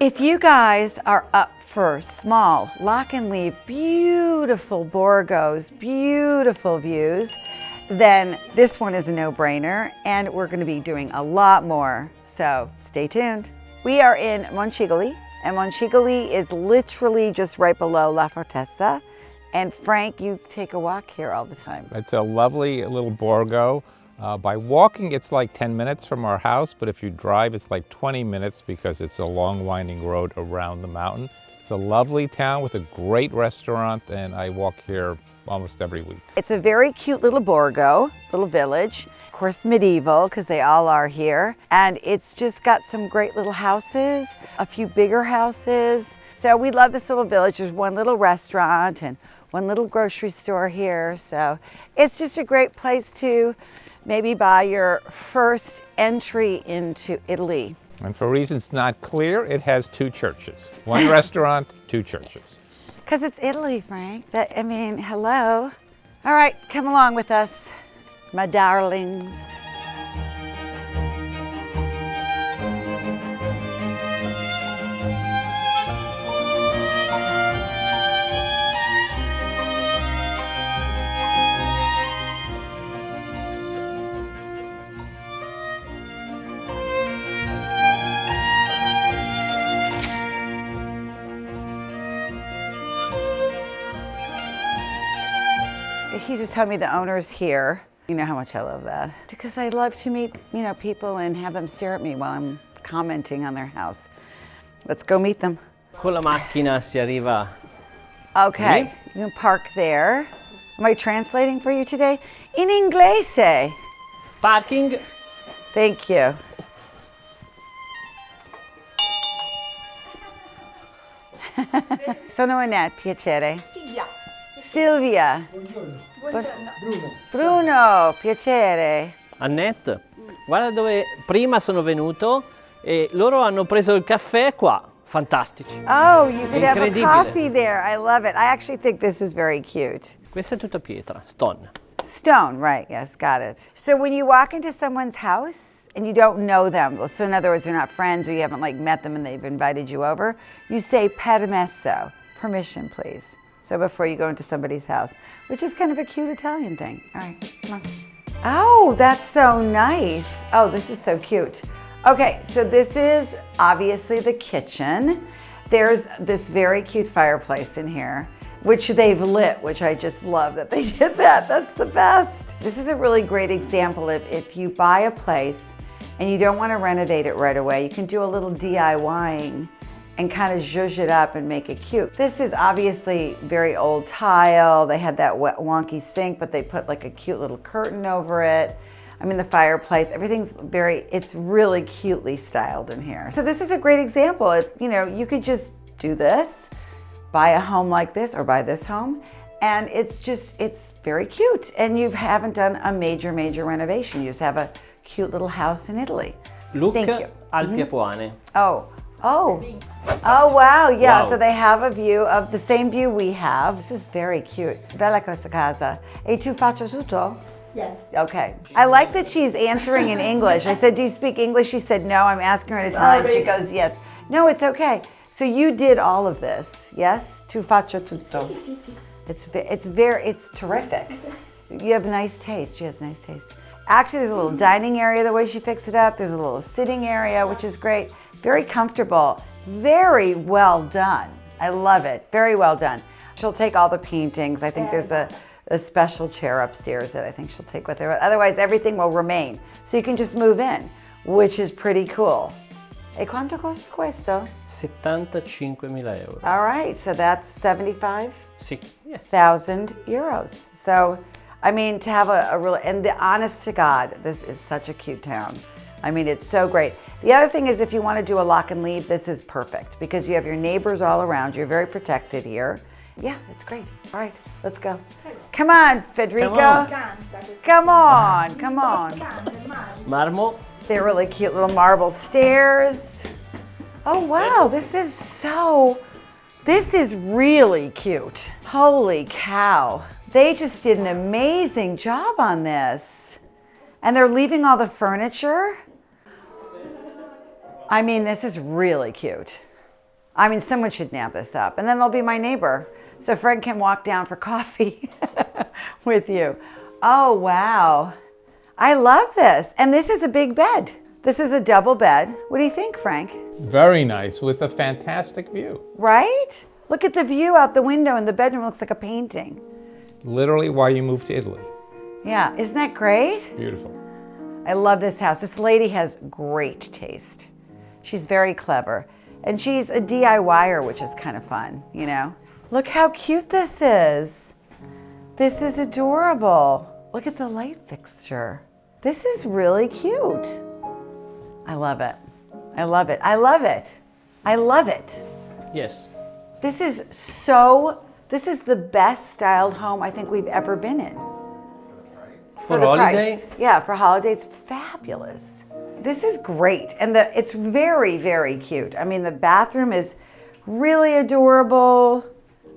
If you guys are up for small, lock and leave, beautiful borgos, beautiful views, then this one is a no-brainer, and we're going to be doing a lot more, so stay tuned. We are in Moncigoli, and Moncigoli is literally just right below La Fortezza. And Frank, you take a walk here all the time. It's a lovely little borgo. By walking, it's like 10 minutes from our house, but if you drive, it's like 20 minutes because it's a long winding road around the mountain. It's a lovely town with a great restaurant, and I walk here almost every week. It's a very cute little borgo, little village. Of course, medieval, because they all are here. And it's just got some great little houses, a few bigger houses. So we love this little village. There's one little restaurant and one little grocery store here. So it's just a great place to maybe buy your first entry into Italy. And for reasons not clear, it has 2 churches. 1 restaurant, 2 churches. Because it's Italy, Frank. I mean, hello. All right, come along with us, my darlings. He just told me the owner's here. You know how much I love that. Because I love to meet, people and have them stare at me while I'm commenting on their house. Let's go meet them. Con la macchina si arriva. Okay, you can park there. Am I translating for you today? In inglese. Parking. Thank you. Sono Annette, piacere. Silvia. Silvia. Buongiorno. Bruno, piacere. Annette, guarda dove prima sono venuto e loro hanno preso il caffè qua. Fantastici. Oh, you could have a Incredibile. coffee there. I love it. I actually think this is very cute. Questa è tutta pietra, stone. Stone, right, yes, got it. So when you walk into someone's house and you don't know them, so in other words, they're not friends or you haven't met them and they've invited you over, you say permesso, permission please. So before you go into somebody's house, which is kind of a cute Italian thing. All right, come on. Oh, that's so nice. Oh, this is so cute. Okay, so this is obviously the kitchen. There's this very cute fireplace in here, which they've lit, which I just love that they did that. That's the best. This is a really great example of if you buy a place and you don't want to renovate it right away, you can do a little DIYing and kind of zhuzh it up and make it cute. This is obviously very old tile. They had that wonky sink, but they put like a cute little curtain over it. I mean, the fireplace, everything's it's really cutely styled in here. So this is a great example. You could just do this, buy a home like this or buy this home, and it's very cute. And you haven't done a major renovation. You just have a cute little house in Italy. Look Thank you. Alpi Apuane. Oh, wow, yeah, Wow. So they have a view of the same view we have. This is very cute. Bella questa casa. E tu faccio tutto? Yes. Okay. I like that she's answering in English. I said, do you speak English? She said, no. I'm asking her in Italian. She goes, yes. No, it's okay. So you did all of this, yes? Tu faccio tutto. Sì, sì. It's terrific. You have nice taste. She has nice taste. Actually, there's a little dining area the way she picks it up. There's a little sitting area, which is great. Very comfortable. Very well done. I love it. Very well done. She'll take all the paintings. I think there's a special chair upstairs that I think she'll take with her. But otherwise, everything will remain. So you can just move in, which is pretty cool. E quanto costa questo? 75.000 euro. All right, so that's 75,000 Sì. Yeah. euros. So, I mean, to have a real, and honest to God, this is such a cute town. I mean, it's so great. The other thing is if you want to do a lock and leave, this is perfect because you have your neighbors all around. You're very protected here. Yeah, it's great. All right, let's go. Come on, Federico. Come on. Come on. Marmo. They're really cute little marble stairs. Oh, wow, this is really cute. Holy cow. They just did an amazing job on this. And they're leaving all the furniture. I mean, this is really cute. I mean, someone should nab this up, and then they'll be my neighbor. So Frank can walk down for coffee with you. Oh, wow. I love this. And this is a big bed. This is a double bed. What do you think, Frank? Very nice, with a fantastic view. Right? Look at the view out the window, and the bedroom looks like a painting. Literally why you moved to Italy. Yeah, isn't that great? Beautiful. I love this house. This lady has great taste. She's very clever. And she's a DIYer, which is kind of fun, you know? Look how cute this is. This is adorable. Look at the light fixture. This is really cute. I love it. I love it. I love it. I love it. Yes. This is the best styled home I think we've ever been in. For holiday? Price. Yeah, for holiday, it's fabulous. This is great. And it's very, very cute. I mean, the bathroom is really adorable.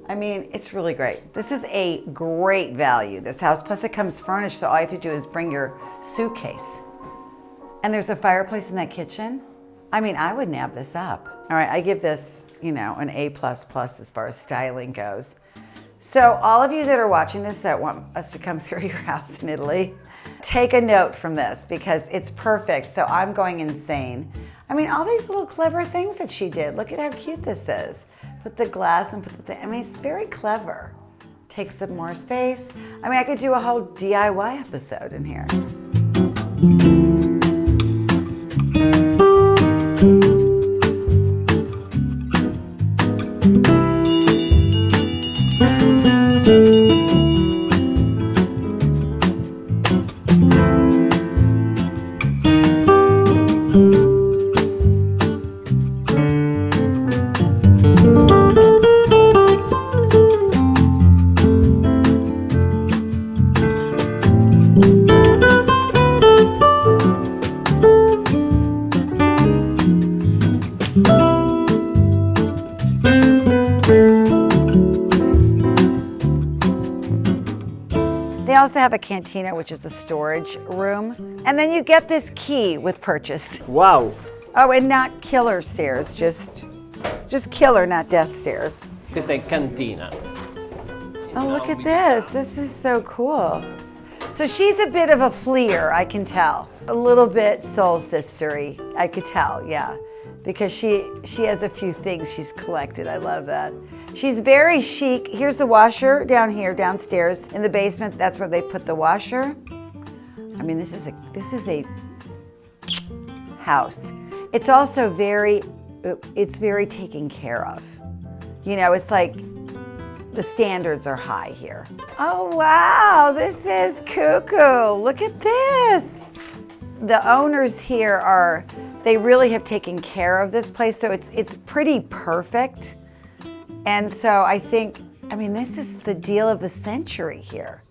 I mean, it's really great. This is a great value, this house. Plus it comes furnished, so all you have to do is bring your suitcase. And there's a fireplace in that kitchen. I mean, I would nab this up. All right, I give this, you know, an A++ as far as styling goes. So all of you that are watching this that want us to come through your house in Italy, take a note from this because it's perfect. So I'm going insane. I mean, all these little clever things that she did. Look at how cute this is. Put the glass and put the thing. I mean, it's very clever. Takes up more space. I mean, I could do a whole DIY episode in here. They also have a cantina, which is a storage room. And then you get this key with purchase. Wow. Oh, and not killer stairs, just killer, not death stairs. Questa è cantina. Oh, look at this. This is so cool. So she's a bit of a fleer, I can tell. A little bit soul sistery, I could tell, yeah. Because she has a few things she's collected. I love that. She's very chic. Here's the washer down here, downstairs in the basement. That's where they put the washer. I mean, this is a house. It's also very taken care of. You know, it's like the standards are high here. Oh, wow, this is cuckoo. Look at this. The owners here they really have taken care of this place, so it's pretty perfect. And so I think, I mean, this is the deal of the century here.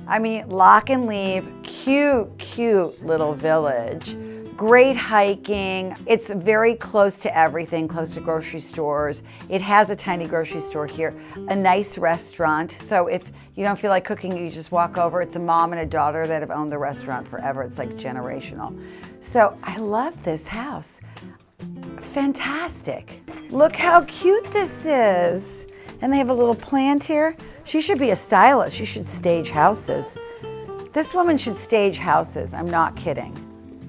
I mean, lock and leave, cute little village, great hiking. It's very close to everything, close to grocery stores. It has a tiny grocery store here, a nice restaurant. So if you don't feel like cooking, you just walk over. It's a mom and a daughter that have owned the restaurant forever. It's like generational. So I love this house. Fantastic. Look how cute this is. And they have a little plant here. She should be a stylist. She should stage houses. This woman should stage houses. I'm not kidding.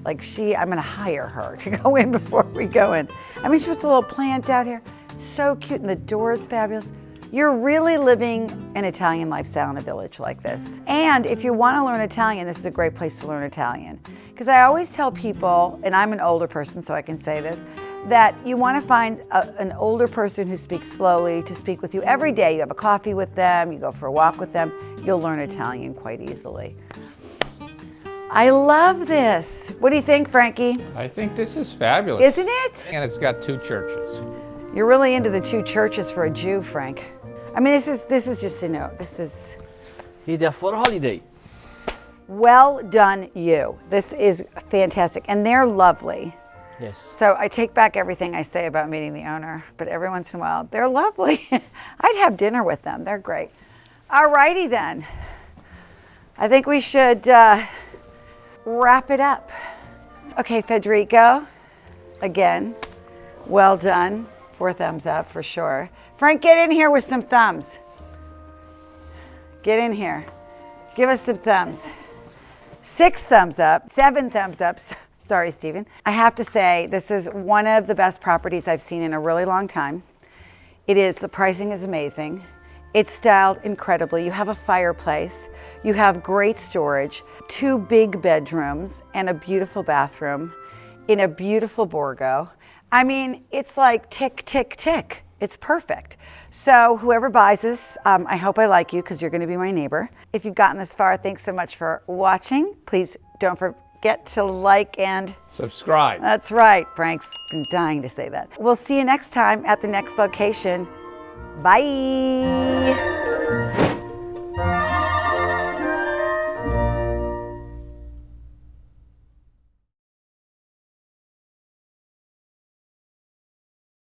Like I'm gonna hire her to go in before we go in. I mean, she puts a little plant out here. So cute, and the door is fabulous. You're really living an Italian lifestyle in a village like this. And if you wanna learn Italian, this is a great place to learn Italian. Because I always tell people, and I'm an older person, so I can say this, that you want to find an older person who speaks slowly to speak with you every day. You have a coffee with them, you go for a walk with them, you'll learn Italian quite easily. I love this. What do you think, Frankie? I think this is fabulous. Isn't it? And it's got 2 churches. You're really into the 2 churches for a Jew, Frank. I mean, this is just a note. This is Idea for holiday. well done, you. This is fantastic, and they're lovely. Yes. So I take back everything I say about meeting the owner, but every once in a while, they're lovely. I'd have dinner with them. They're great. All righty then. I think we should wrap it up. Okay, Federico, again, well done. 4 thumbs up for sure. Frank, get in here with some thumbs. Get in here. Give us some thumbs. 6 thumbs up, 7 thumbs up. Sorry, Stephen. I have to say, this is one of the best properties I've seen in a really long time. The pricing is amazing. It's styled incredibly. You have a fireplace. You have great storage, 2 big bedrooms and a beautiful bathroom in a beautiful borgo. I mean, it's like tick, tick, tick. It's perfect. So whoever buys this, I hope I like you because you're going to be my neighbor. If you've gotten this far, thanks so much for watching. Please don't forget to like and subscribe. That's right. Frank's been dying to say that. We'll see you next time at the next location. Bye.